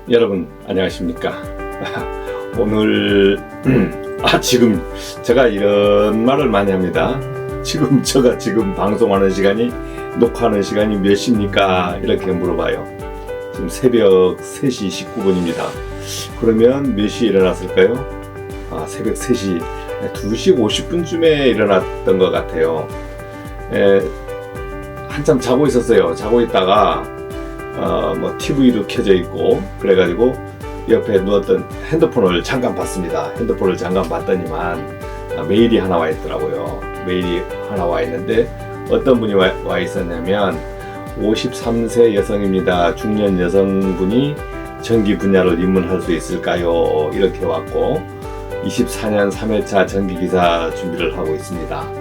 여러분 안녕하십니까. 오늘 지금 제가 이런 말을 많이 합니다. 제가 지금 방송하는 시간이, 녹화하는 시간이 몇 시입니까? 이렇게 물어봐요. 지금 새벽 3시 19분입니다 그러면 몇 시에 일어났을까요? 새벽 3시 2시 50분쯤에 일어났던 것 같아요. 한참 자고 있었어요. 자고 있다가 TV도 켜져 있고 그래가지고 옆에 누웠던 핸드폰을 잠깐 봤습니다. 핸드폰을 잠깐 봤더니만 메일이 하나 와 있더라고요. 메일이 하나 와 있는데 어떤 분이 와 있었냐면 53세 여성입니다. 중년 여성분이 전기 분야를 입문할 수 있을까요? 이렇게 왔고 24년 3회차 전기기사 준비를 하고 있습니다.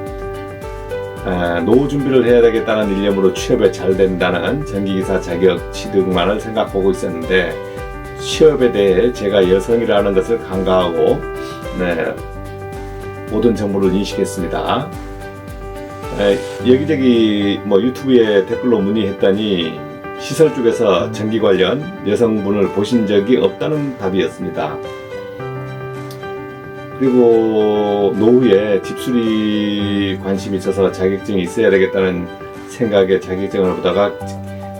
노후 준비를 해야 되겠다는 일념으로 취업에 잘 된다는 전기기사 자격 취득만을 생각하고 있었는데 취업에 대해 제가 여성이라는 것을 간과하고 모든 정보를 인식했습니다. 여기저기 유튜브에 댓글로 문의했더니 시설 쪽에서 전기 관련 여성분을 보신 적이 없다는 답이었습니다. 그리고 노후에 집수리 관심이 있어서 자격증이 있어야 되겠다는 생각에 자격증을 보다가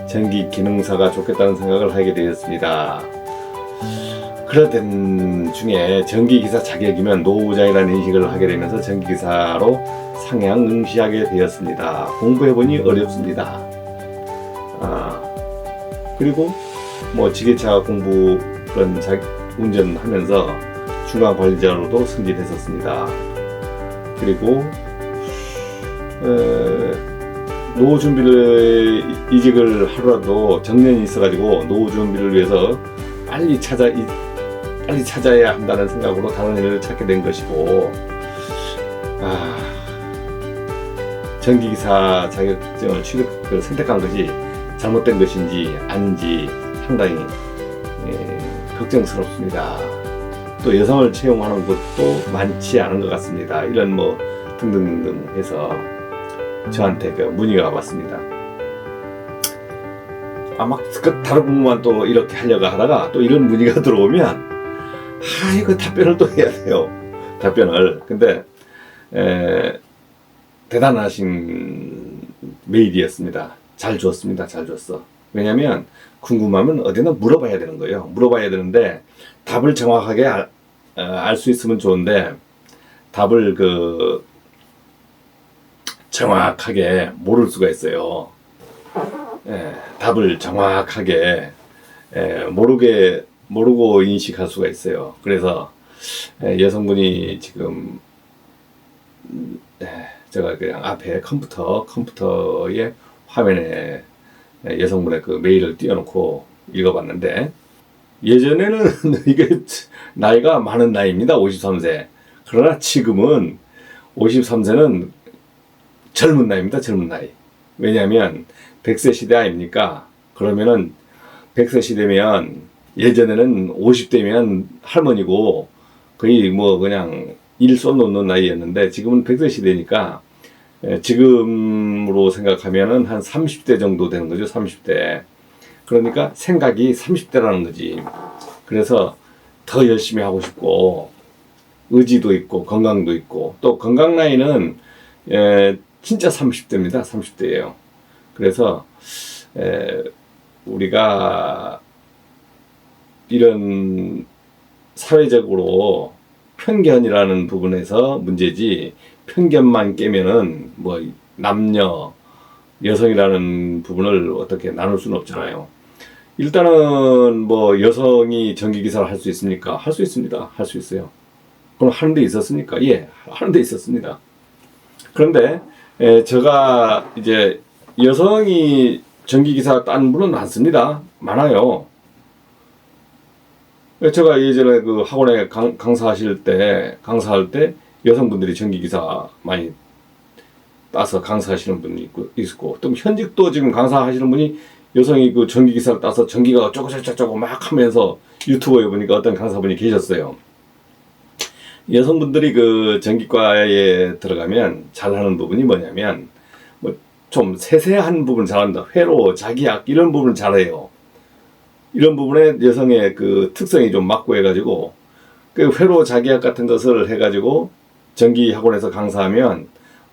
전기 기능사가 좋겠다는 생각을 하게 되었습니다. 그러던 중에 전기기사 자격이면 노후자이라는 인식을 하게 되면서 전기기사로 상향 응시하게 되었습니다. 공부해보니 어렵습니다. 그리고 지게차 공부 그런 운전하면서 중간 관리자로도 승진했었습니다. 그리고 노후 준비를 이직을 하루라도 정년이 있어가지고 노후 준비를 위해서 빨리 찾아야 한다는 생각으로 다른 일을 찾게 된 것이고 전기기사 자격증을 취득을 선택한 것이 잘못된 것인지 아닌지 상당히 걱정스럽습니다. 또 여성을 채용하는 것도 많지 않은 것 같습니다. 이런 등등등 해서 저한테 문의가 왔습니다. 다른 부분만 또 이렇게 하려고 하다가 또 이런 문의가 들어오면 이거 답변을 또 해야 돼요. 답변을. 근데 대단하신 메일이었습니다. 잘 줬습니다. 잘 줬어. 왜냐면 궁금하면 어디나 물어봐야 되는 거예요. 물어봐야 되는데 답을 정확하게 알 수 있으면 좋은데 답을 정확하게 모를 수가 있어요. 답을 정확하게 모르고 인식할 수가 있어요. 그래서 여성분이 지금 제가 그냥 앞에 컴퓨터의 화면에 여성분의 메일을 띄워놓고 읽어봤는데 예전에는 이게 나이가 많은 나이입니다. 53세. 그러나 지금은 53세는 젊은 나이입니다. 젊은 나이. 왜냐하면 100세 시대 아닙니까? 그러면은 100세 시대면 예전에는 50대면 할머니고 거의 그냥 일손 놓는 나이였는데 지금은 100세 시대니까 지금으로 생각하면은 한 30대 정도 되는 거죠. 30대. 그러니까 생각이 30대라는 거지. 그래서 더 열심히 하고 싶고 의지도 있고 건강도 있고 또 건강 나이는 진짜 30대입니다. 30대예요. 그래서 우리가 이런 사회적으로 편견이라는 부분에서 문제지 편견만 깨면은 남녀 여성이라는 부분을 어떻게 나눌 수는 없잖아요. 일단은 여성이 전기기사를 할 수 있습니까? 할 수 있습니다. 할 수 있어요. 그럼 하는 데 있었습니까? 예, 하는 데 있었습니다. 그런데 제가 이제 여성이 전기기사 딴 분은 많습니다. 많아요. 제가 예전에 학원에 강사할 때 여성분들이 전기기사 많이 따서 강사하시는 분이 있고 또 현직도 지금 강사하시는 분이 여성이 전기기사를 따서 전기가 어쩌고 막 하면서 유튜브에 보니까 어떤 강사분이 계셨어요. 여성분들이 전기과에 들어가면 잘하는 부분이 뭐냐면 좀 세세한 부분 잘한다. 회로, 자기약 이런 부분 잘해요. 이런 부분에 여성의 그 특성이 좀 맞고 해가지고 그 회로 자기약 같은 것을 해가지고 전기 학원에서 강사하면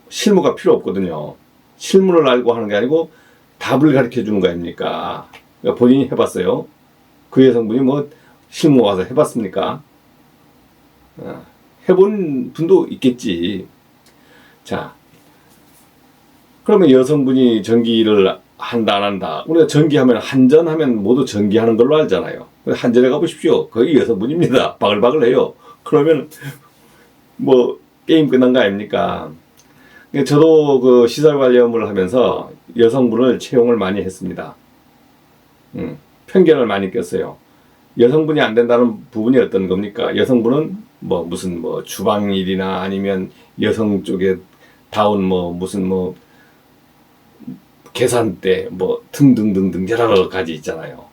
실무가 필요 없거든요. 실무를 알고 하는 게 아니고 답을 가르쳐 주는 거 아닙니까? 그러니까 본인이 해봤어요. 그 여성분이 뭐 실무 와서 해봤습니까? 해본 분도 있겠지. 자, 그러면 여성분이 전기를 한다 안 한다. 우리가 전기하면 한전하면 모두 전기하는 걸로 알잖아요. 한전에 가보십시오. 거기 여성분입니다. 바글바글 해요. 그러면 뭐 게임 끝난 거 아닙니까? 저도 그 시설 관리 업무를 하면서 여성분을 채용을 많이 했습니다. 편견을 많이 꼈어요. 여성분이 안 된다는 부분이 어떤 겁니까? 여성분은 뭐 무슨 뭐 주방 일이나 아니면 여성 쪽에 다운 뭐 무슨 뭐 계산대 뭐 등등등등 여러 가지 있잖아요.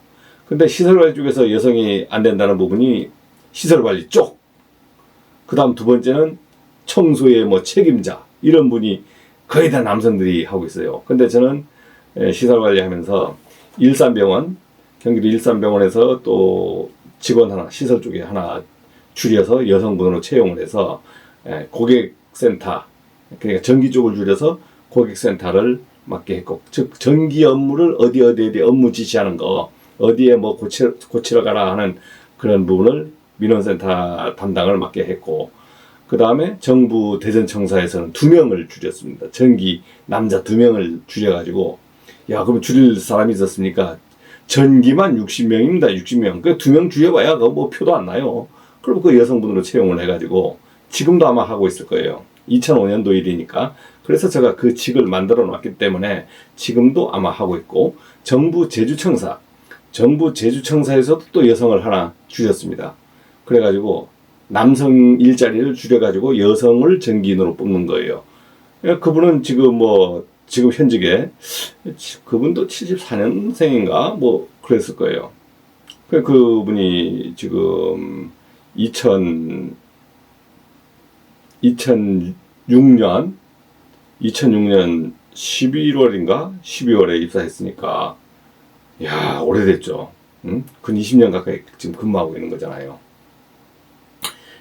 근데 시설관리 쪽에서 여성이 안 된다는 부분이 시설관리 쪽. 그 다음 두 번째는 청소의 뭐 책임자. 이런 분이 거의 다 남성들이 하고 있어요. 근데 저는 시설관리 하면서 일산병원, 경기도 일산병원에서 또 직원 하나, 시설 쪽에 하나 줄여서 여성분으로 채용을 해서 고객센터, 그러니까 전기 쪽을 줄여서 고객센터를 맡게 했고, 즉 전기 업무를 어디 업무 지시하는 거, 어디에 뭐 고치러 가라 하는 그런 부분을 민원센터 담당을 맡게 했고, 그 다음에 정부 대전청사에서는 2명을 줄였습니다. 전기 남자 2명을 줄여가지고, 야, 그럼 줄일 사람이 있었습니까? 전기만 60명입니다. 60명. 그 2명 줄여봐야 그 뭐 표도 안 나요. 그럼 그 여성분으로 채용을 해가지고 지금도 아마 하고 있을 거예요. 2005년도 일이니까. 그래서 제가 그 직을 만들어 놨기 때문에 지금도 아마 하고 있고, 정부 제주청사에서도 또 여성을 하나 줄였습니다. 그래가지고 남성 일자리를 줄여가지고 여성을 전기인으로 뽑는 거예요. 그분은 지금 현직에 그분도 74년생인가 뭐 그랬을 거예요. 그분이 지금 2006년 11월인가 12월에 입사했으니까 야, 오래됐죠. 근 20년 가까이 지금 근무하고 있는 거잖아요.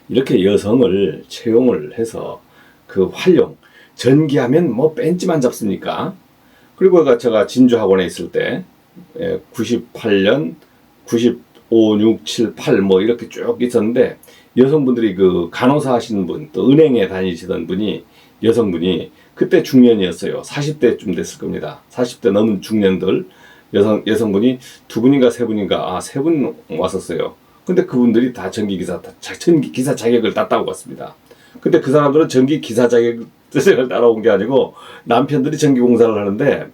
이렇게 여성을 채용을 해서 그 활용, 전기하면 뭐 뺀지만 잡습니까? 그리고 제가 진주학원에 있을 때 98년, 95, 6, 7, 8 뭐 이렇게 쭉 있었는데, 여성분들이 그 간호사 하시는 분, 또 은행에 다니시던 분이, 여성분이 그때 중년이었어요. 40대쯤 됐을 겁니다. 40대 넘은 중년들 여성분이 2분인가 3분인가 3분 왔었어요. 근데 그분들이 다 전기기사 자격을 땄다고 왔습니다. 근데 그 사람들은 전기기사 자격을 따라온 게 아니고 남편들이 전기공사를 하는데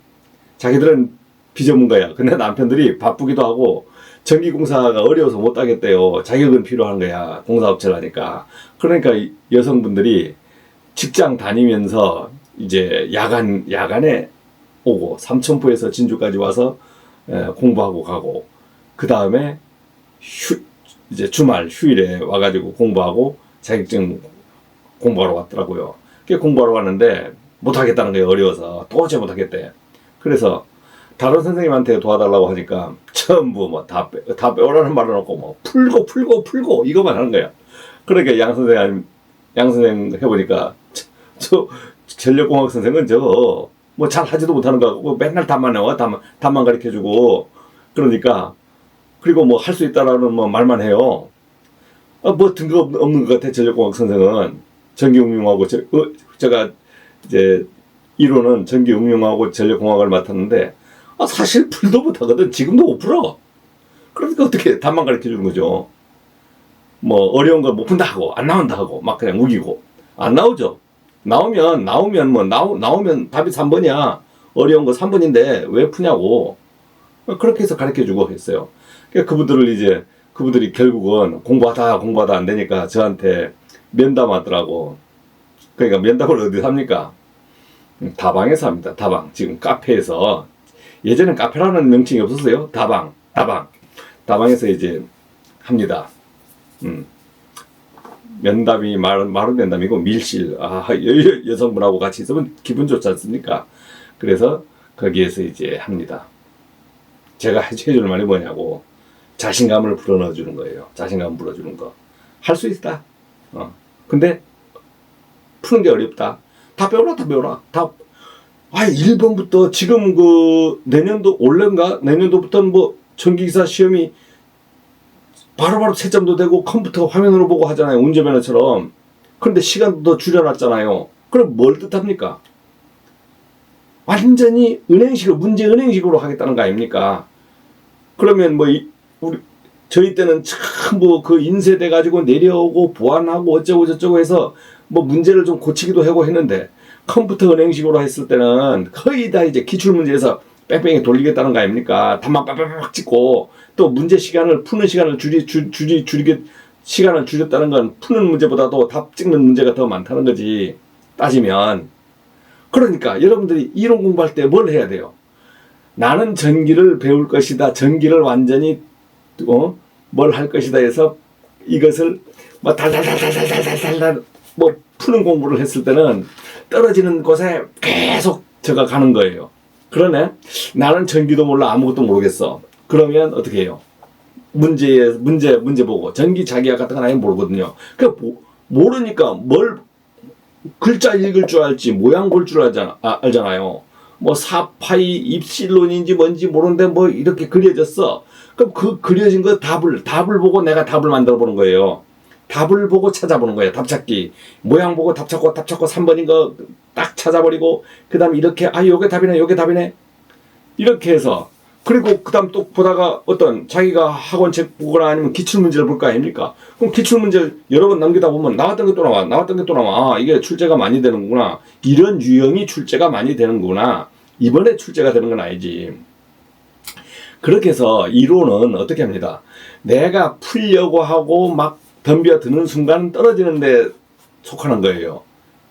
자기들은 비전문가야. 근데 남편들이 바쁘기도 하고 전기공사가 어려워서 못 하겠대요. 자격은 필요한 거야. 공사업체를 하니까. 그러니까 여성분들이 직장 다니면서 이제 야간에 오고 삼천포에서 진주까지 와서 공부하고 가고, 그 다음에 이제 주말 휴일에 와가지고 공부하고 자격증 공부하러 왔더라고요. 공부하러 왔는데 못하겠다는 거예요. 어려워서 도저히 못하겠대. 그래서 다른 선생님한테 도와달라고 하니까 전부 뭐 다 빼오라는 말을 놓고 뭐 풀고 이거만 하는 거야. 그러니까 양 선생 해보니까 저 전력공학 선생은 저거 뭐 잘 하지도 못하는 거 같고 맨날 답만 해와. 답만 가르쳐주고. 그러니까 그리고 뭐 할 수 있다라는 뭐 말만 해요. 뭐 등급 없는 것 같아. 전력공학 선생은 전기응용하고 제가 이제 이론은 전기응용하고 전력공학을 맡았는데 사실 풀도 못하거든. 지금도 못 풀어. 그러니까 어떻게 답만 가르쳐주는 거죠. 뭐 어려운 걸 못 푼다 하고 안 나온다 하고 막 그냥 우기고. 안 나오죠. 나오면 답이 3번이야. 어려운 거 3번인데 왜 푸냐고. 그렇게 해서 가르쳐주고 했어요. 그러니까 그분들이 결국은 공부하다 안 되니까 저한테 면담하더라고. 그러니까 면담을 어디서 합니까? 다방에서 합니다. 다방. 지금 카페에서. 예전엔 카페라는 명칭이 없었어요. 다방에서 이제 합니다. 면담이 말은 면담이고 밀실. 여성분하고 같이 있으면 기분 좋지 않습니까? 그래서 거기에서 이제 합니다. 제가 해줄 말이 뭐냐고. 자신감을 불어넣어 주는 거예요. 자신감 불어주는 거. 할 수 있다. 근데 푸는 게 어렵다. 다 배워라, 다 배워라. 1번부터 지금 올해인가? 내년도부터는 전기기사 시험이 바로바로 채점도 되고 컴퓨터 화면으로 보고 하잖아요. 운전면허처럼. 그런데 시간도 더 줄여놨잖아요. 그럼 뭘 뜻합니까? 완전히 문제 은행식으로 하겠다는 거 아닙니까? 그러면 저희 때는 참 그 인쇄돼 가지고 내려오고 보완하고 어쩌고 저쩌고 해서 문제를 좀 고치기도 하고 했는데, 컴퓨터 은행식으로 했을 때는 거의 다 이제 기출문제에서 뺑뺑이 돌리겠다는 거 아닙니까? 답만 빡빡빡 찍고, 또 푸는 시간을 시간을 줄였다는 건 푸는 문제보다도 답 찍는 문제가 더 많다는 거지, 따지면. 그러니까 여러분들이 이론 공부할 때 뭘 해야 돼요? 나는 전기를 배울 것이다. 전기를 완전히 뭘 할 것이다 해서 이것을 달달달달달달달 푸는 공부를 했을 때는 떨어지는 곳에 계속 제가 가는 거예요. 그러네. 나는 전기도 몰라, 아무것도 모르겠어. 그러면 어떻게 해요? 문제 보고 전기 자기학 같은 건 아예 모르거든요. 모르니까 글자 읽을 줄 알지 모양 볼 줄 알잖아요. 4파이 입실론인지 뭔지 모르는데 이렇게 그려졌어. 그럼 그 그려진 거 답을 보고 내가 답을 만들어 보는 거예요. 답을 보고 찾아보는 거예요. 답 찾기. 모양 보고 답 찾고 3번인 거 딱 찾아버리고, 그 다음에 이렇게, 요게 답이네. 이렇게 해서, 그리고 그 다음 또 보다가 자기가 학원 책 보거나 아니면 기출문제를 볼 거 아닙니까? 그럼 기출문제를 여러 번 남기다 보면 나왔던 게 또 나와. 이게 출제가 많이 되는구나. 이런 유형이 출제가 많이 되는구나. 이번에 출제가 되는 건 아니지. 그렇게 해서 이론은 어떻게 합니다? 내가 풀려고 하고 막 덤벼드는 순간 떨어지는 데 속하는 거예요.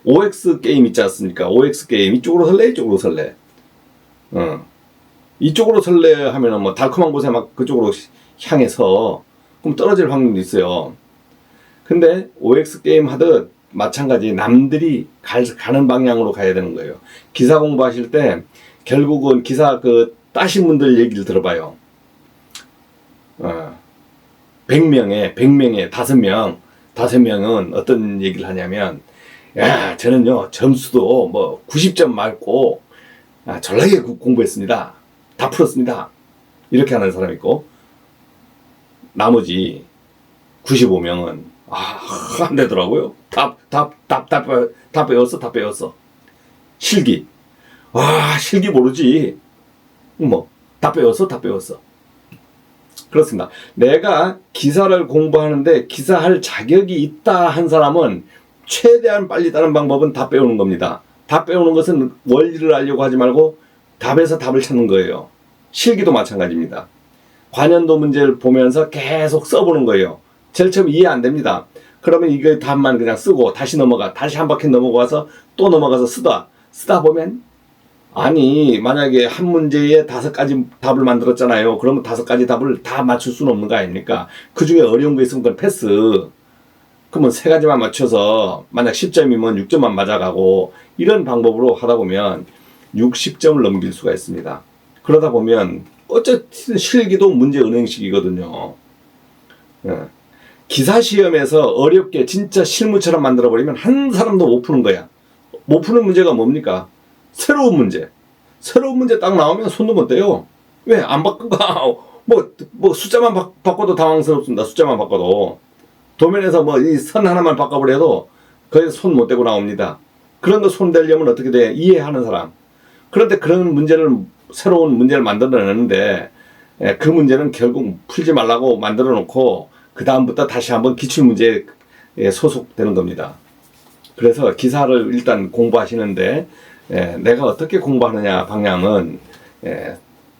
OX 게임 있지 않습니까? OX 게임. 이쪽으로 설레, 이쪽으로 설레. 이쪽으로 설레 하면은 달콤한 곳에 막 그쪽으로 향해서 그럼 떨어질 확률도 있어요. 근데 OX 게임 하듯 마찬가지 남들이 가는 방향으로 가야 되는 거예요. 기사 공부하실 때 결국은 기사 따신 분들 얘기를 들어봐요. 100명에 5명은 어떤 얘기를 하냐면, 저는요 점수도 90점 맞고 졸라게 공부했습니다. 다 풀었습니다. 이렇게 하는 사람이 있고, 나머지 95명은 안 되더라고요. 다 배웠어. 실기. 실기 모르지. 다 배웠어. 그렇습니다. 내가 기사를 공부하는데 기사할 자격이 있다 한 사람은 최대한 빨리 따는 방법은 답 배우는 겁니다. 답 배우는 것은 원리를 알려고 하지 말고 답에서 답을 찾는 거예요. 실기도 마찬가지입니다. 관연도 문제를 보면서 계속 써보는 거예요. 제일 처음 이해 안 됩니다. 그러면 이거 답만 그냥 쓰고 다시 한 바퀴 넘어가서 또 넘어가서 쓰다 보면, 만약에 한 문제에 5가지 답을 만들었잖아요. 그러면 5가지 답을 다 맞출 수는 없는 거 아닙니까? 그 중에 어려운 거 있으면 그건 패스. 그러면 3가지만 맞춰서 만약 10점이면 6점만 맞아가고, 이런 방법으로 하다 보면 60점을 넘길 수가 있습니다. 그러다 보면 어쨌든 실기도 문제 은행식이거든요. 기사시험에서 어렵게 진짜 실무처럼 만들어버리면 한 사람도 못 푸는 거야. 못 푸는 문제가 뭡니까? 새로운 문제 딱 나오면 손도 못 대요. 왜? 안 바꾼가? 숫자만 바꿔도 당황스럽습니다. 숫자만 바꿔도. 도면에서 이 선 하나만 바꿔버려도 거기서 손 못 대고 나옵니다. 그런 거 손 대려면 어떻게 돼? 이해하는 사람. 그런데 그런 새로운 문제를 만들어내는데, 그 문제는 결국 풀지 말라고 만들어 놓고, 그 다음부터 다시 한번 기출문제에 소속되는 겁니다. 그래서 기사를 일단 공부하시는데, 내가 어떻게 공부하느냐 방향은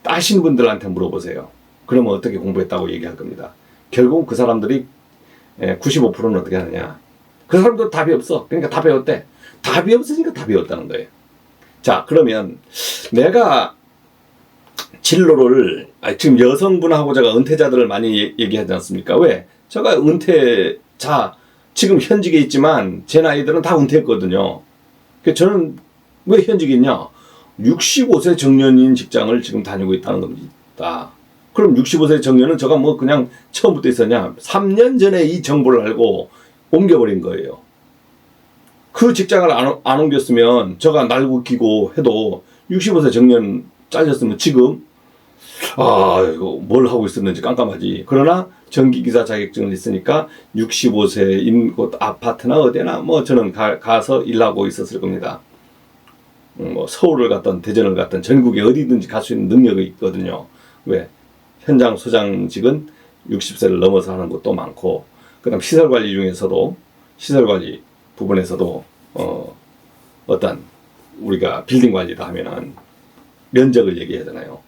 따신 분들한테 물어보세요. 그러면 어떻게 공부했다고 얘기할 겁니다. 결국 그 사람들이 95%는 어떻게 하느냐. 그 사람들 답이 없어. 그러니까 다 배웠대. 답이 없으니까 다 배웠다는 거예요. 자, 그러면 내가 진로를, 지금 여성분하고 제가 은퇴자들을 많이 얘기하지 않습니까? 왜? 제가 지금 현직에 있지만 제 나이들은 다 은퇴했거든요. 저는 왜 현직에 있냐? 65세 정년인 직장을 지금 다니고 있다는 겁니다. 그럼 65세 정년은 저가 뭐 그냥 처음부터 있었냐? 3년 전에 이 정보를 알고 옮겨버린 거예요. 그 직장을 안 옮겼으면 저가 날고 기고 해도 65세 정년 잘렸으면 지금 이거 뭘 하고 있었는지 깜깜하지. 그러나 전기기사 자격증을 있으니까 65세인 곳 아파트나 어디나 뭐 저는 가서 일하고 있었을 겁니다. 뭐 서울을 갔든 대전을 갔든 전국에 어디든지 갈 수 있는 능력이 있거든요. 왜? 현장 소장직은 60세를 넘어서 하는 것도 많고, 그다음 시설관리 중에서도 시설관리 부분에서도 어떤 우리가 빌딩 관리도 하면은 면적을 얘기하잖아요.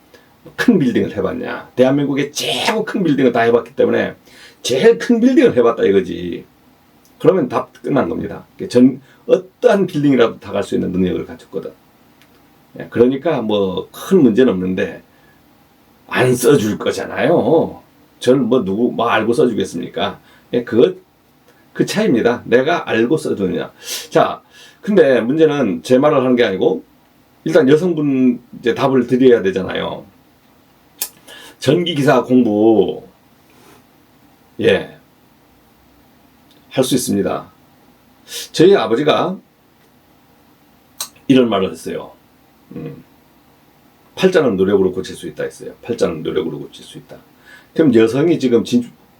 큰 빌딩을 해봤냐? 대한민국의 최고 큰 빌딩을 다 해봤기 때문에 제일 큰 빌딩을 해봤다 이거지. 그러면 답 끝난 겁니다. 어떠한 빌딩이라도 다 갈 수 있는 능력을 가졌거든. 그러니까 뭐 큰 문제는 없는데 안 써줄 거잖아요. 저는 뭐 누구 뭐 알고 써주겠습니까? 그 차이입니다. 내가 알고 써주느냐. 자, 근데 문제는 제 말을 하는 게 아니고 일단 여성분 이제 답을 드려야 되잖아요. 전기기사 공부 할 수 있습니다. 저희 아버지가 이런 말을 했어요. 팔자는 노력으로 고칠 수 있다 했어요. 팔자는 노력으로 고칠 수 있다. 그럼 여성이 지금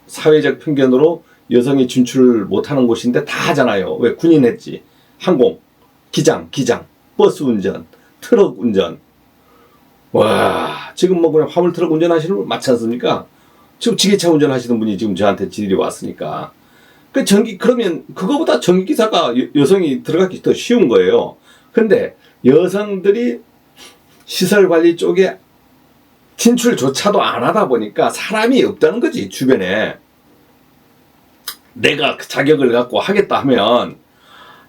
사회적 편견으로 여성이 진출을 못하는 곳인데 다 하잖아요. 왜? 군인 했지. 항공, 기장, 버스 운전, 트럭 운전. 와, 지금 뭐 그냥 화물 트럭 운전하시는 분 많지 않습니까? 지금 지게차 운전하시는 분이 지금 저한테 지들이 왔으니까. 그러면 그거보다 전기기사가 여성이 들어가기 더 쉬운 거예요. 근데 여성들이 시설관리 쪽에 진출조차도 안 하다 보니까 사람이 없다는 거지, 주변에. 내가 그 자격을 갖고 하겠다 하면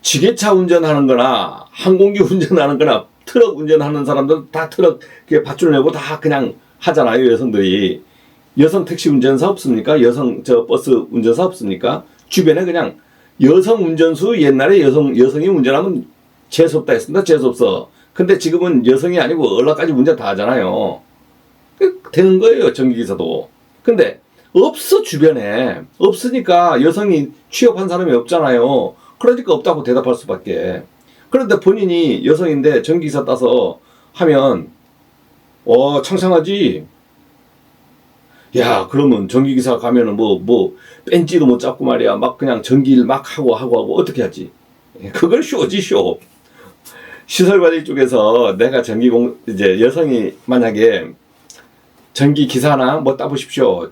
지게차 운전하는 거나 항공기 운전하는 거나 트럭 운전하는 사람들 다 트럭 밧줄 내고 다 그냥 하잖아요, 여성들이. 여성 택시 운전사 없습니까? 여성 버스 운전사 없습니까? 주변에 그냥 여성 운전수 옛날에 여성이 운전하면 재수없다 했습니다. 재수없어. 근데 지금은 여성이 아니고 얼라까지 운전 다 하잖아요. 되는 거예요, 전기기사도. 근데 없어, 주변에. 없으니까 여성이 취업한 사람이 없잖아요. 그러니까 없다고 대답할 수밖에. 그런데 본인이 여성인데 전기기사 따서 하면 창창하지. 야, 그러면 전기기사 가면은 뺀지도 못 잡고 말이야. 막 그냥 전기일 막 하고 어떻게 하지? 그걸 쇼지, 쇼. 시설관리 쪽에서 내가 이제 여성이 만약에 전기기사나 뭐 따보십시오.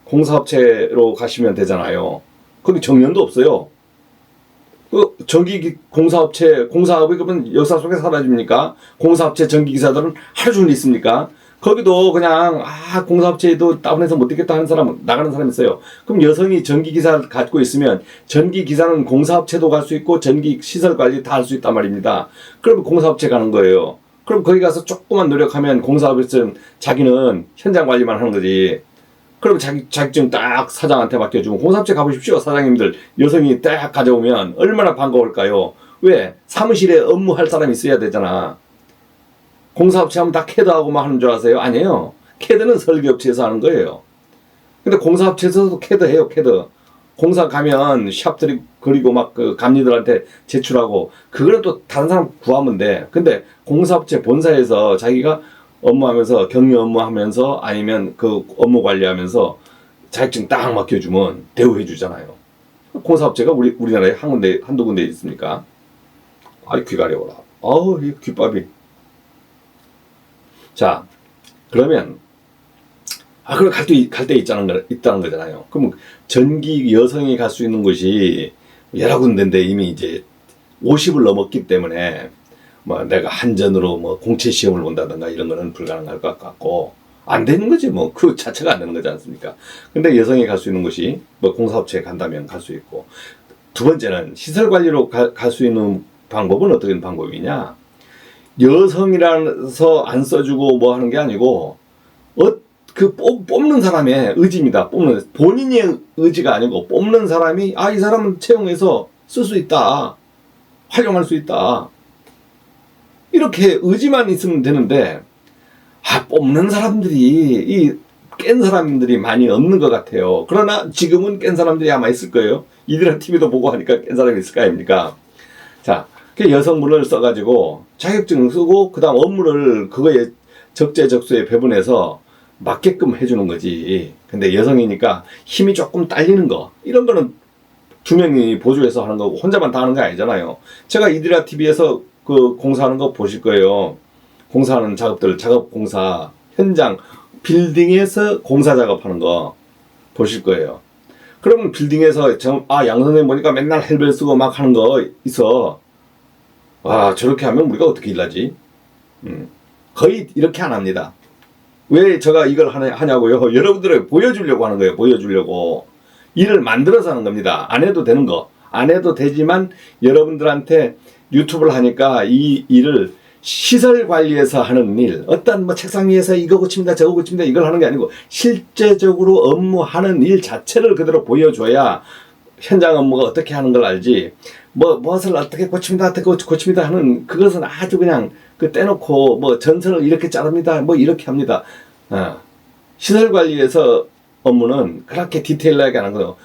공사업체로 가시면 되잖아요. 거기 정년도 없어요. 공사업이 그러면 역사 속에 사라집니까? 공사업체 전기기사들은 하루 종일 있습니까? 거기도 그냥 공사업체에도 다운해서 못 되겠다 하는 사람 나가는 사람 있어요. 그럼 여성이 전기기사를 갖고 있으면 전기기사는 공사업체도 갈 수 있고 전기 시설관리 다 할 수 있단 말입니다. 그러면 공사업체 가는 거예요. 그럼 거기 가서 조금만 노력하면 공사업체는 자기는 현장 관리만 하는 거지. 그럼 자격증 딱 사장한테 맡겨주면 공사업체 가보십시오. 사장님들 여성이 딱 가져오면 얼마나 반가울까요? 왜? 사무실에 업무할 사람이 있어야 되잖아. 공사업체 하면 다 캐드하고 막 하는 줄 아세요? 아니에요. 캐드는 설계업체에서 하는 거예요. 근데 공사업체에서도 캐드해요, 캐드. 공사 가면 샵들이 그리고 막 그 감리들한테 제출하고, 그거는 또 다른 사람 구하면 돼. 근데 공사업체 본사에서 자기가 업무하면서, 격리 업무하면서, 아니면 그 업무 관리하면서 자격증 딱 맡겨주면 대우해주잖아요. 공사업체가 우리나라에 한두 군데 있습니까? 귀 가려워라. 이 귓밥이. 자, 그러면 그럼 갈 때 있다는 거잖아요. 그럼 여성이 갈 수 있는 곳이 여러 군데인데 이미 이제 50을 넘었기 때문에 뭐 내가 한전으로 공채 시험을 본다든가 이런 거는 불가능할 것 같고, 안 되는 거지 뭐. 그 자체가 안 되는 거지 않습니까? 근데 여성이 갈 수 있는 곳이 공사업체에 간다면 갈 수 있고, 두 번째는 시설 관리로 갈 수 있는 방법은 어떤 방법이냐? 여성이라서 안 써주고 뭐 하는 게 아니고, 뽑는 사람의 의지입니다. 본인의 의지가 아니고, 뽑는 사람이, 이 사람은 채용해서 쓸 수 있다. 활용할 수 있다. 이렇게 의지만 있으면 되는데, 뽑는 사람들이 깬 사람들이 많이 없는 것 같아요. 그러나 지금은 깬 사람들이 아마 있을 거예요. 이들은 TV도 보고 하니까 깬 사람이 있을 거 아닙니까? 자, 그 여성분을 써가지고 자격증 쓰고 그 다음 업무를 그거에 적재적소에 배분해서 맞게끔 해주는 거지. 근데 여성이니까 힘이 조금 딸리는 거 이런 거는 두 명이 보조해서 하는 거고 혼자만 다 하는 거 아니잖아요. 제가 이드라 TV에서 그 공사하는 거 보실 거예요. 공사하는 작업들, 작업 공사, 현장, 빌딩에서 공사 작업하는 거 보실 거예요. 그러면 빌딩에서 양 선생님 보니까 맨날 헬멧 쓰고 막 하는 거 있어. 저렇게 하면 우리가 어떻게 일하지? 거의 이렇게 안 합니다. 왜 제가 이걸 하냐고요? 여러분들에게 보여주려고 하는 거예요. 보여주려고. 일을 만들어서 하는 겁니다. 안 해도 되는 거. 안 해도 되지만 여러분들한테 유튜브를 하니까 이 일을 시설 관리에서 하는 일, 어떤 뭐 책상 위에서 이거 고칩니다, 저거 고칩니다, 이걸 하는 게 아니고 실제적으로 업무하는 일 자체를 그대로 보여줘야 현장 업무가 어떻게 하는 걸 알지. 무엇을 어떻게 고칩니다, 어떻게 고칩니다 하는 그것은 아주 그냥 떼놓고 전선을 이렇게 자릅니다, 이렇게 합니다. 시설 관리에서 업무는 그렇게 디테일하게 하는 거예요.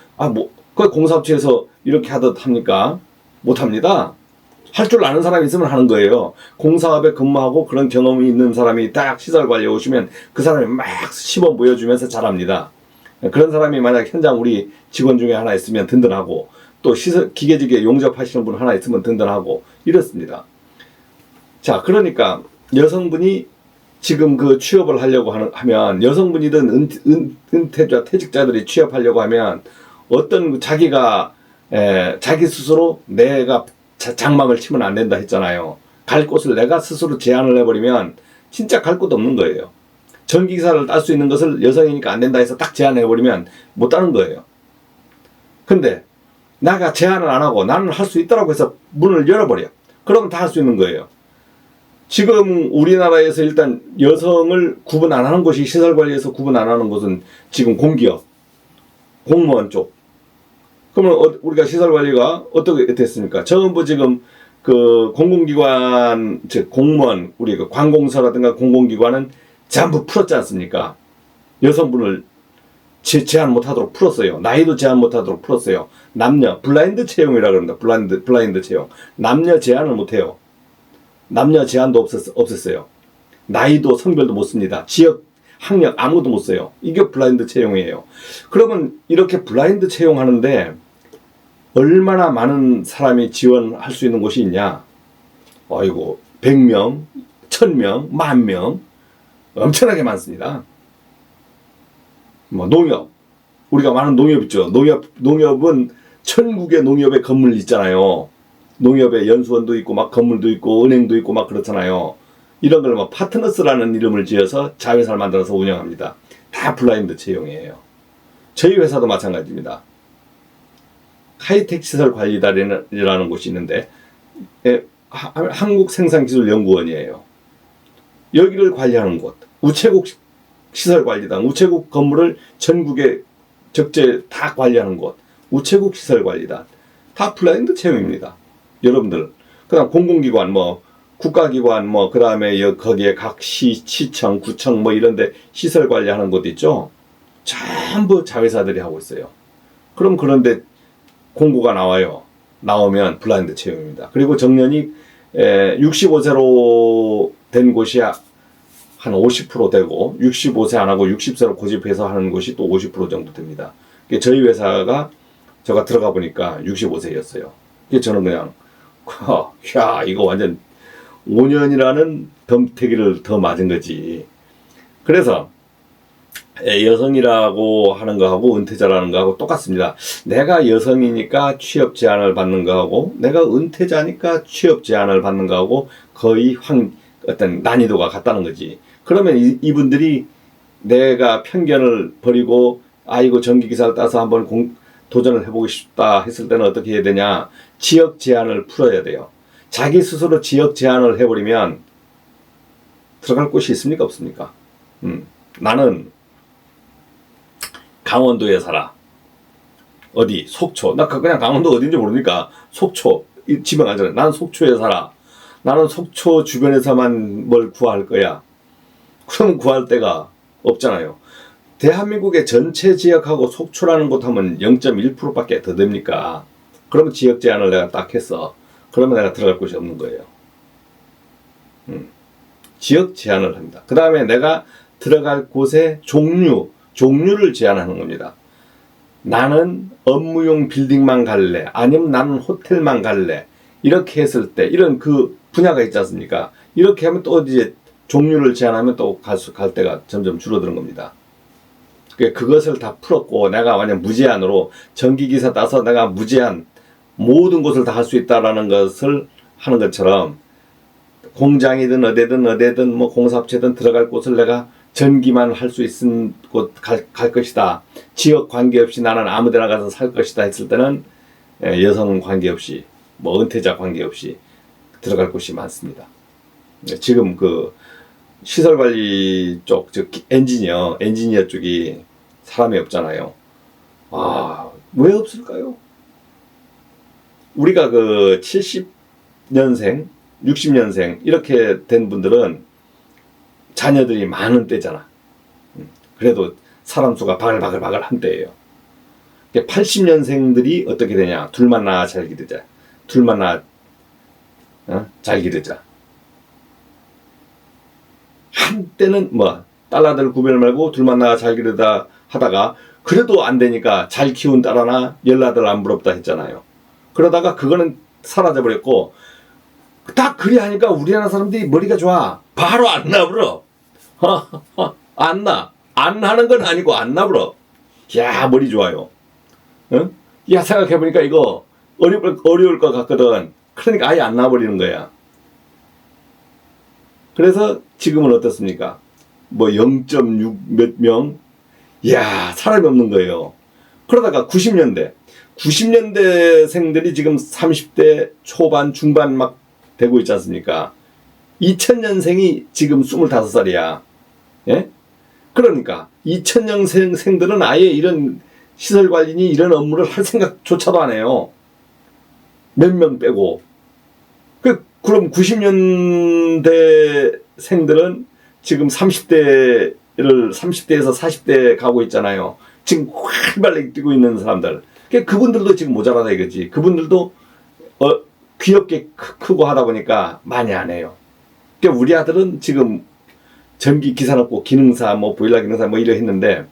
그 공사업체에서 이렇게 하듯 합니까? 못 합니다. 할 줄 아는 사람이 있으면 하는 거예요. 공사업에 근무하고 그런 경험이 있는 사람이 딱 시설 관리에 오시면 그 사람이 막 시범 보여주면서 잘합니다. 그런 사람이 만약 현장 우리 직원 중에 하나 있으면 든든하고 또 기계직에 용접하시는 분 하나 있으면 든든하고 이렇습니다. 자, 그러니까 여성분이 지금 그 취업을 하려고 하면 여성분이든 은퇴자 퇴직자들이 취업하려고 하면 어떤 자기가 자기 스스로 내가 장막을 치면 안 된다 했잖아요. 갈 곳을 내가 스스로 제한을 해버리면 진짜 갈 곳 없는 거예요. 전기기사를 딸 수 있는 것을 여성이니까 안 된다 해서 딱 제한해버리면 못 따는 거예요. 근데 내가 제한을 안 하고 나는 할 수 있다라고 해서 문을 열어버려. 그러면 다 할 수 있는 거예요. 지금 우리나라에서 일단 여성을 구분 안 하는 곳이 시설관리에서 구분 안 하는 곳은 지금 공기업, 공무원 쪽. 그러면 우리가 시설관리가 어떻게 됐습니까? 전부 지금 그 공공기관, 즉 공무원, 우리 그 관공서라든가 공공기관은 전부 풀었지 않습니까? 여성분을 제한 못하도록 풀었어요. 나이도 제한 못하도록 풀었어요. 남녀 블라인드 채용이라 그럽니다. 블라인드 채용. 남녀 제한을 못해요. 남녀 제한도 없앴어요. 나이도 성별도 못 씁니다. 지역, 학력 아무도 못 써요. 이게 블라인드 채용이에요. 그러면 이렇게 블라인드 채용하는데 얼마나 많은 사람이 지원할 수 있는 곳이 있냐? 아이고, 100명, 1000명, 10,000명 엄청나게 많습니다. 농협, 우리가 많은 농협 있죠. 농협은 천국의 농협의 건물 있잖아요. 농협에 연수원도 있고 막 건물도 있고 은행도 있고 막 그렇잖아요. 이런 걸 파트너스라는 이름을 지어서 자회사를 만들어서 운영합니다. 다 블라인드 채용이에요. 저희 회사도 마찬가지입니다. 하이텍 시설 관리단이라는 곳이 있는데 한국생산기술연구원이에요. 여기를 관리하는 곳, 우체국 시설관리단, 우체국 건물을 전국에 적재 다 관리하는 곳, 우체국 시설관리단, 다 블라인드 채용입니다. 여러분들, 그 다음 공공기관, 국가기관, 그 다음에 거기에 각 시청, 구청, 이런데 시설 관리하는 곳 있죠? 전부 자회사들이 하고 있어요. 그럼 그런데 공고가 나와요. 나오면 블라인드 채용입니다. 그리고 정년이 65세로 된 곳이 한 50% 되고 65세 안 하고 60세로 고집해서 하는 곳이 또 50% 정도 됩니다. 저희 회사가 제가 들어가 보니까 65세였어요. 저는 그냥 이거 완전 5년이라는 덤태기를 더 맞은 거지. 그래서 여성이라고 하는 거하고 은퇴자라는 거하고 똑같습니다. 내가 여성이니까 취업 제한을 받는 거하고 내가 은퇴자니까 취업 제한을 받는 거하고 거의 어떤 난이도가 같다는 거지. 그러면 이분들이 내가 편견을 버리고 이거 전기기사를 따서 한번 도전을 해보고 싶다 했을 때는 어떻게 해야 되냐? 지역 제한을 풀어야 돼요. 자기 스스로 지역 제한을 해버리면 들어갈 곳이 있습니까? 없습니까? 나는 강원도에 살아. 어디? 속초. 나 그냥 강원도 어딘지 모르니까 속초. 지명 안 전해. 나는 속초에 살아. 나는 속초 주변에서만 뭘 구할 거야. 그러면 구할 데가 없잖아요. 대한민국의 전체 지역하고 속출하는 곳 하면 0.1%밖에 더 됩니까? 그러면 지역 제한을 내가 딱 했어. 그러면 내가 들어갈 곳이 없는 거예요. 지역 제한을 합니다. 그 다음에 내가 들어갈 곳의 종류를 제한하는 겁니다. 나는 업무용 빌딩만 갈래, 아니면 나는 호텔만 갈래, 이렇게 했을 때 이런 그 분야가 있지 않습니까? 이렇게 하면 또 이제 종류를 제한하면 또 갈 데가 점점 줄어드는 겁니다. 그것을 다 풀었고 내가 완전 무제한으로 전기기사 따서 내가 무제한 모든 곳을 다 할 수 있다라는 것을 하는 것처럼, 공장이든 어디든 뭐 공사업체든 들어갈 곳을 내가 전기만 할 수 있는 곳 갈 것이다. 지역 관계없이 나는 아무 데나 가서 살 것이다 했을 때는 여성 관계없이 뭐 은퇴자 관계없이 들어갈 곳이 많습니다. 지금 그 시설관리 쪽, 즉 엔지니어 쪽이 사람이 없잖아요. 왜 없을까요? 우리가 그 70년생, 60년생 이렇게 된 분들은 자녀들이 많은 때잖아. 그래도 사람 수가 바글바글 한 때예요. 80년생들이 어떻게 되냐? 둘만 낳아 잘 기르자. 둘만 낳아 잘 기르자. 한때는 뭐 딸아들 구별 말고 둘만 낳아 잘 기르다 하다가 그래도 안 되니까 잘 키운 딸 하나 열아들 안 부럽다 했잖아요. 그러다가 그거는 사라져버렸고, 딱 그리 하니까 우리나라 사람들이 머리가 좋아. 바로 안 나불어. 안 나. 안 하는 건 아니고 안 나불어. 야, 머리 좋아요. 응? 야, 생각해보니까 이거 어려울 것 같거든. 그러니까 아예 안 나버리는 거야. 그래서 지금은 어떻습니까? 뭐 0.6 몇 명? 야, 사람이 없는 거예요. 그러다가 90년대생들이 지금 30대 초반, 중반 막 되고 있지 않습니까? 2000년생이 지금 25살이야. 예? 그러니까 2000년생들은 아예 이런 시설관리니 이런 업무를 할 생각조차도 안 해요. 몇 명 빼고. 그럼 90년대생들은 지금 30대에서 40대 가고 있잖아요. 지금 활발하게 뛰고 있는 사람들. 그분들도 지금 모자라다 이거지. 그분들도 귀엽게 크고 하다 보니까 많이 안 해요. 우리 아들은 지금 전기 기사 넣고 기능사, 뭐 보일러 기능사 뭐 일을 했는데,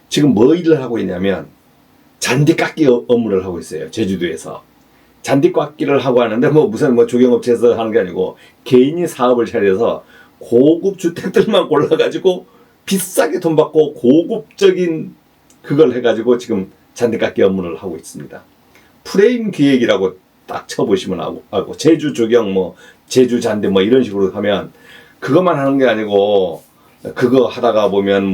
지금 뭐 일을 하고 있냐면 잔디 깎기 업무를 하고 있어요. 제주도에서. 잔디 깎기를 하고 하는데 무슨 조경업체에서 하는 게 아니고 개인이 사업을 차려서 고급 주택들만 골라가지고 비싸게 돈 받고 고급적인 그걸 해가지고 지금 잔디 깎기 업무를 하고 있습니다. 프레임 기획이라고 딱 쳐보시면 알고, 제주 조경 제주 잔디 이런 식으로 하면 그것만 하는 게 아니고, 그거 하다가 보면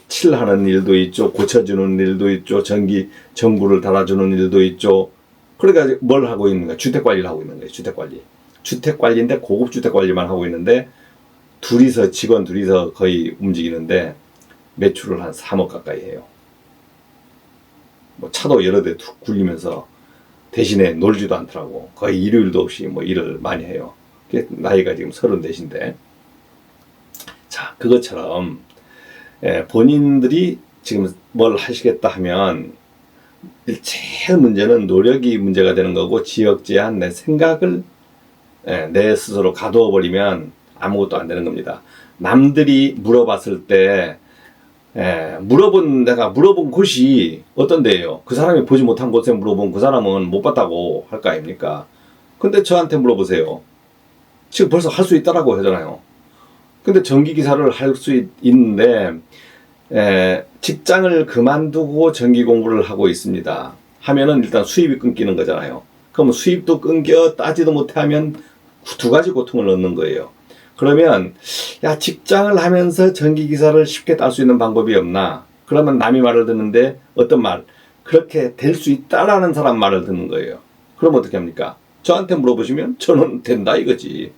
칠하는 일도 있죠, 고쳐주는 일도 있죠, 전구를 달아주는 일도 있죠. 그러니까 뭘 하고 있는 거야? 주택 관리를 하고 있는 거예요. 주택 관리인데 고급 주택 관리만 하고 있는데, 직원 둘이서 거의 움직이는데 매출을 한 3억 가까이 해요. 차도 여러 대 툭 굴리면서 대신에 놀지도 않더라고. 거의 일요일도 없이 일을 많이 해요. 나이가 지금 34인데. 자, 그것처럼 본인들이 지금 뭘 하시겠다 하면 제일 문제는 노력이 문제가 되는 거고, 지역 제한, 내 생각을 내 스스로 가두어 버리면 아무것도 안 되는 겁니다. 남들이 물어봤을 때 내가 물어본 곳이 어떤 데예요? 그 사람이 보지 못한 곳에 물어본 그 사람은 못 봤다고 할 거 아닙니까? 근데 저한테 물어보세요. 지금 벌써 할 수 있다라고 하잖아요. 근데 전기기사를 할 수 있는데 직장을 그만두고 전기 공부를 하고 있습니다 하면은 일단 수입이 끊기는 거잖아요. 그러면 수입도 끊겨 따지도 못하면 두 가지 고통을 얻는 거예요. 그러면 직장을 하면서 전기기사를 쉽게 딸 수 있는 방법이 없나? 그러면 남이 말을 듣는데 어떤 말? 그렇게 될 수 있다라는 사람 말을 듣는 거예요. 그럼 어떻게 합니까? 저한테 물어보시면 저는 된다 이거지.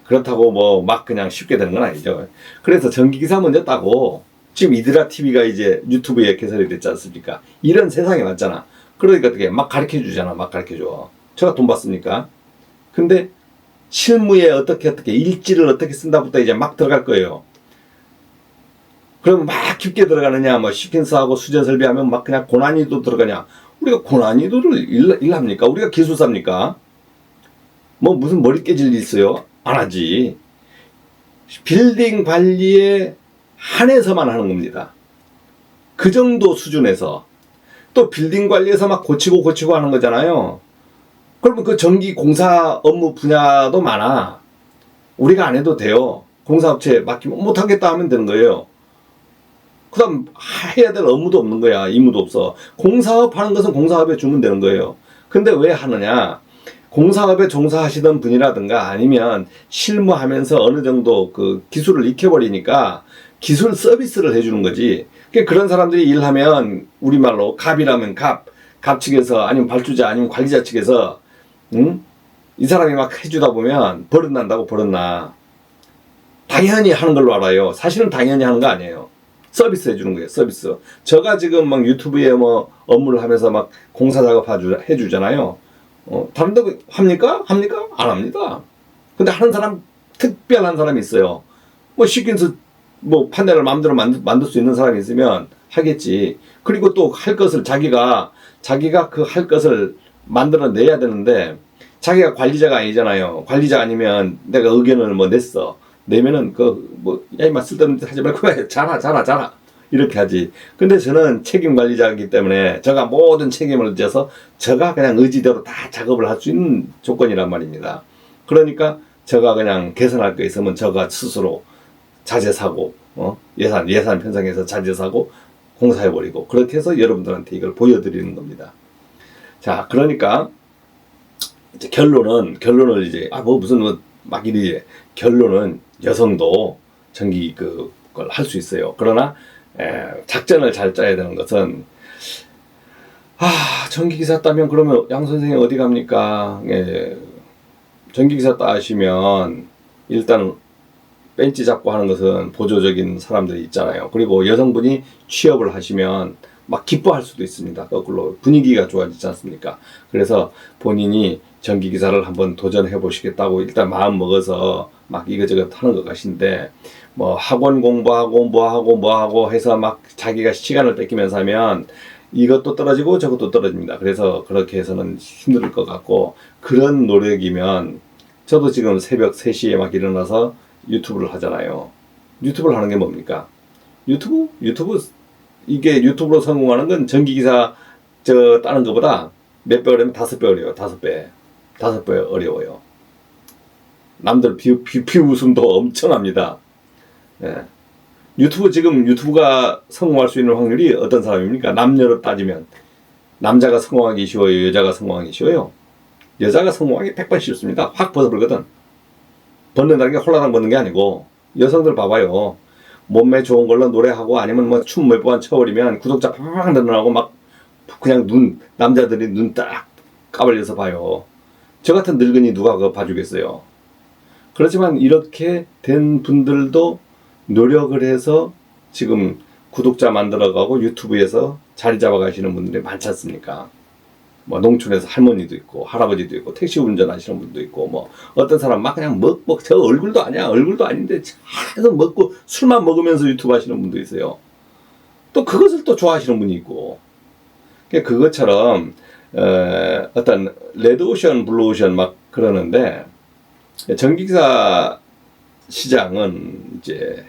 그렇다고 막 그냥 쉽게 되는 건 아니죠. 그래서 전기기사 먼저 따고, 지금 이드라 TV가 이제 유튜브에 개설이 됐지 않습니까? 이런 세상에 왔잖아. 그러니까 어떻게 막 가르쳐 주잖아. 막 가르쳐 줘. 제가 돈 받습니까? 근데 실무에 어떻게 일지를 어떻게 쓴다부터 이제 막 들어갈 거예요. 그러면 막 깊게 들어가느냐, 뭐 시킨스하고 수전 설비하면 막 그냥 고난이도 들어가냐. 우리가 고난이도를 일합니까? 우리가 기술사입니까? 뭐 무슨 머리 깨질 일 있어요? 안 하지. 빌딩 관리에 한해서만 하는 겁니다. 그 정도 수준에서. 또 빌딩 관리에서 막 고치고 하는 거잖아요. 그러면 그 전기 공사 업무 분야도 많아. 우리가 안 해도 돼요. 공사업체에 맡기면 못하겠다 하면 되는 거예요. 그 다음 해야 될 업무도 없는 거야. 임무도 없어. 공사업 하는 것은 공사업에 주면 되는 거예요. 근데 왜 하느냐? 공사업에 종사하시던 분이라든가 아니면 실무하면서 어느 정도 그 기술을 익혀버리니까 기술 서비스를 해주는 거지. 그런 사람들이 일하면 우리말로 갑이라면 갑 측에서 아니면 발주자 아니면 관리자 측에서 이 사람이 막 해주다 보면 버릇난다고 버릇나. 당연히 하는 걸로 알아요. 사실은 당연히 하는 거 아니에요. 서비스 해주는 거예요. 서비스. 제가 지금 막 유튜브에 뭐 업무를 하면서 막 공사 작업 해주잖아요. 다른 데 합니까? 안 합니다. 근데 하는 사람, 특별한 사람이 있어요. 뭐 시킨스 뭐 판넬을 마음대로 만들 수 있는 사람이 있으면 하겠지. 그리고 또 할 것을 자기가 그 할 것을 만들어내야 되는데 자기가 관리자가 아니잖아요. 관리자 아니면 내가 의견을 뭐 내면은 야 이마 쓸데없는 짓 하지 말고 자라 이렇게 하지. 근데 저는 책임 관리자이기 때문에 제가 모든 책임을 져서 제가 그냥 의지대로 다 작업을 할 수 있는 조건이란 말입니다. 그러니까 제가 그냥 개선할 거 있으면 제가 스스로 자재사고 예산 편성해서 자재사고 공사해버리고 그렇게 해서 여러분들한테 이걸 보여드리는 겁니다. 자, 그러니까 이제 결론을 이제 막 이리 결론은 여성도 전기 그걸 할 수 있어요. 그러나 작전을 잘 짜야 되는 것은 전기기사 따면 그러면 양 선생님 어디 갑니까? 전기기사 따시면 일단 벤치 잡고 하는 것은 보조적인 사람들이 있잖아요. 그리고 여성분이 취업을 하시면 막 기뻐할 수도 있습니다. 거꾸로 분위기가 좋아지지 않습니까? 그래서 본인이 전기기사를 한번 도전해 보시겠다고 일단 마음 먹어서 막 이것저것 하는 것 같은데 뭐 학원 공부하고 뭐하고 해서 막 자기가 시간을 뺏기면서 하면 이것도 떨어지고 저것도 떨어집니다. 그래서 그렇게 해서는 힘들 것 같고 그런 노력이면 저도 지금 새벽 3시에 막 일어나서 유튜브를 하잖아요. 유튜브를 하는 게 뭡니까? 유튜브 이게 유튜브로 성공하는 건 전기기사 따는 것보다 몇 배 어려면 5배 어려워요. 5배 어려워요. 남들 비웃음도 엄청납니다. 예. 유튜브가 성공할 수 있는 확률이 어떤 사람입니까? 남녀로 따지면 남자가 성공하기 쉬워요? 여자가 성공하기 쉬워요? 여자가 성공하기 100번 쉽습니다. 확 벗어버리거든. 벗는다는 게 홀라당 벗는 게 아니고 여성들 봐봐요. 몸매 좋은 걸로 노래하고 아니면 뭐 춤 몇 번 춰버리면 구독자 팍팍 늘어나고 막 그냥 남자들이 눈 딱 까발려서 봐요. 저 같은 늙은이 누가 그거 봐주겠어요. 그렇지만 이렇게 된 분들도 노력을 해서 지금 구독자 만들어가고 유튜브에서 자리 잡아가시는 분들이 많지 않습니까? 뭐 농촌에서 할머니도 있고 할아버지도 있고 택시 운전하시는 분도 있고 뭐 어떤 사람 막 그냥 저 얼굴도 아닌데 계속 먹고 술만 먹으면서 유튜브 하시는 분도 있어요. 또 그것을 또 좋아하시는 분이 있고 그것처럼 어떤 레드오션 블루오션 막 그러는데 전기기사 시장은 이제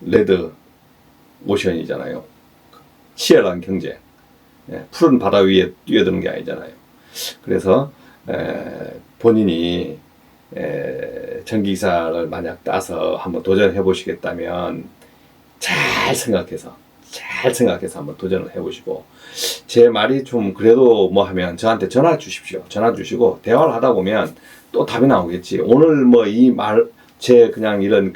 레드 오션이잖아요. 치열한 경쟁. 푸른 바다 위에 뛰어드는 게 아니잖아요. 그래서 본인이 전기기사를 만약 따서 한번 도전해 보시겠다면 잘 생각해서 한번 도전을 해보시고 제 말이 좀 그래도 뭐 하면 저한테 전화 주십시오. 전화 주시고 대화를 하다 보면 또 답이 나오겠지. 오늘 뭐 제 그냥 이런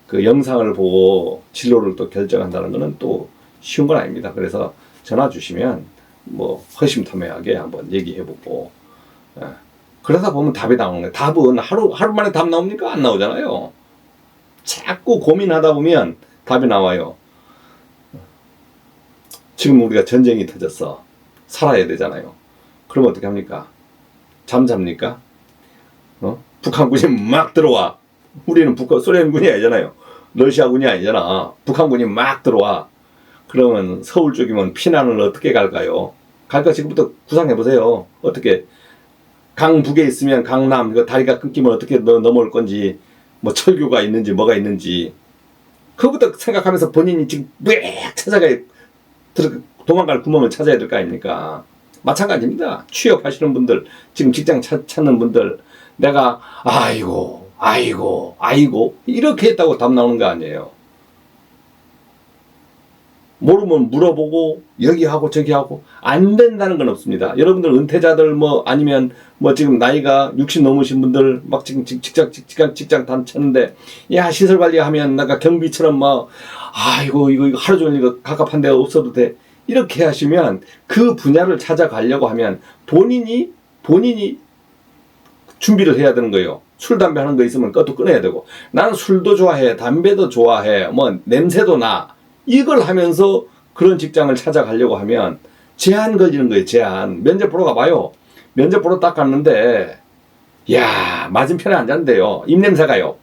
그 영상을 보고 진로를 또 결정한다는 거는 또 쉬운 건 아닙니다. 그래서 전화 주시면 뭐 허심탄회하게 한번 얘기해보고 그러다 보면 답이 나오는 거예요. 답은 하루 만에 답 나옵니까? 안 나오잖아요. 자꾸 고민하다 보면 답이 나와요. 지금 우리가 전쟁이 터졌어. 살아야 되잖아요. 그럼 어떻게 합니까? 잠잡니까? 북한군이 막 들어와. 우리는 소련군이 아니잖아요. 러시아군이 아니잖아. 북한군이 막 들어와. 그러면 서울 쪽이면 피난을 어떻게 갈까요? 갈까 지금부터 구상해보세요. 어떻게 강북에 있으면 강남 그 다리가 끊기면 어떻게 넘어올 건지 뭐 철교가 있는지 뭐가 있는지 그거부터 생각하면서 본인이 지금 왜 찾아가야 도망갈 구멍을 찾아야 될 거 아닙니까? 마찬가지입니다. 취업하시는 분들 지금 직장 찾는 분들 내가 아이고 이렇게 했다고 답 나오는 거 아니에요. 모르면 물어보고 여기 하고 저기 하고 안 된다는 건 없습니다. 여러분들 은퇴자들 뭐 아니면 뭐 지금 나이가 60 넘으신 분들 막 지금 직장 다 찾는데 야 시설 관리하면 나가 경비처럼 막 아이고 이거 하루 종일 이거 갑갑한 데가 없어도 돼 이렇게 하시면 그 분야를 찾아가려고 하면 본인이 준비를 해야 되는 거예요. 술, 담배 하는 거 있으면 그것도 끊어야 되고 나는 술도 좋아해 담배도 좋아해 뭐 냄새도 나 이걸 하면서 그런 직장을 찾아가려고 하면 제한 걸리는 거예요. 제한. 면접 보러 가봐요. 면접 보러 딱 갔는데 야 맞은편에 앉았는데요. 입냄새가요.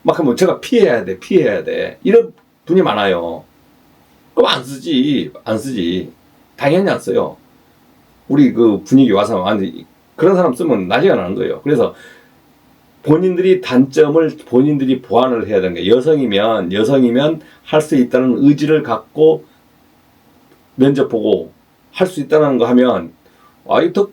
막 하면 제가 피해야 돼. 이런 분이 많아요. 그럼 안 쓰지. 당연히 안 써요. 우리 그 분위기 와서 그런 사람 쓰면 난리가 나는 거예요. 그래서 본인들이 단점을 본인들이 보완을 해야 되는 거예요. 여성이면 할 수 있다는 의지를 갖고 면접 보고 할 수 있다는 거 하면 더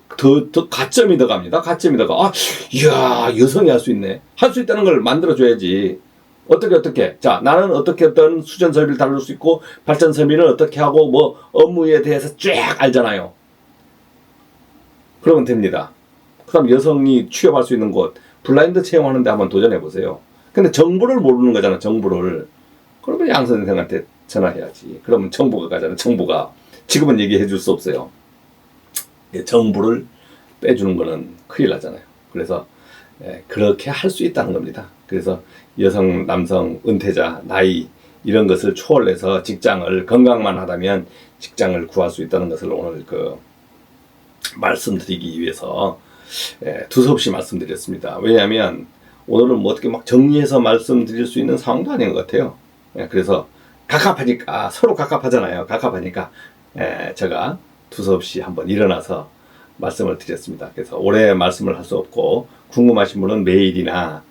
가점이 더 갑니다. 가점이 더 가. 이야 여성이 할 수 있네. 할 수 있다는 걸 만들어줘야지. 어떻게 자 나는 어떻게 어떤 수전 설비를 다룰 수 있고 발전 설비는 어떻게 하고 뭐 업무에 대해서 쫙 알잖아요. 그러면 됩니다. 그 다음 여성이 취업할 수 있는 곳 블라인드 채용하는데 한번 도전해보세요. 근데 정보를 모르는 거잖아. 정보를. 그러면 양 선생한테 전화해야지. 그러면 정보가 가잖아. 정보가. 지금은 얘기해 줄 수 없어요. 정보를 빼주는 거는 큰일 나잖아요. 그래서 그렇게 할 수 있다는 겁니다. 그래서 여성, 남성, 은퇴자, 나이 이런 것을 초월해서 직장을 건강만 하다면 직장을 구할 수 있다는 것을 오늘 말씀드리기 위해서 두서없이 말씀드렸습니다. 왜냐하면 오늘은 뭐 어떻게 막 정리해서 말씀드릴 수 있는 상황도 아닌 것 같아요. 그래서 갑갑하니까 서로 갑갑하잖아요. 갑갑하니까 제가 두서없이 한번 일어나서 말씀을 드렸습니다. 그래서 오래 말씀을 할 수 없고 궁금하신 분은 메일이나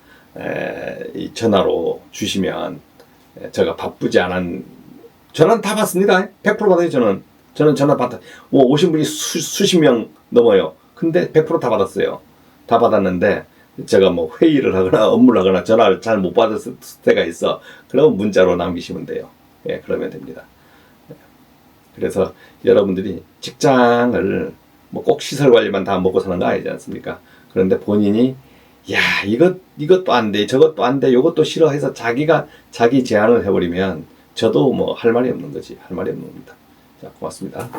이 전화로 주시면 제가 바쁘지 않은 전화는 다 받습니다. 100% 받아요. 저는 전화 받아 뭐 오신 분이 수십 명 넘어요. 근데 100% 다 받았어요. 다 받았는데 제가 뭐 회의를 하거나 업무를 하거나 전화를 잘 못 받았을 때가 있어. 그러면 문자로 남기시면 돼요. 그러면 됩니다. 그래서 여러분들이 직장을 뭐 꼭 시설 관리만 다 먹고 사는 거 아니지 않습니까? 그런데 본인이 야 이것도 안 돼, 저것도 안 돼, 이것도 싫어해서 자기 제안을 해버리면 저도 뭐 할 말이 없는 거지. 할 말이 없는 겁니다. 자, 고맙습니다.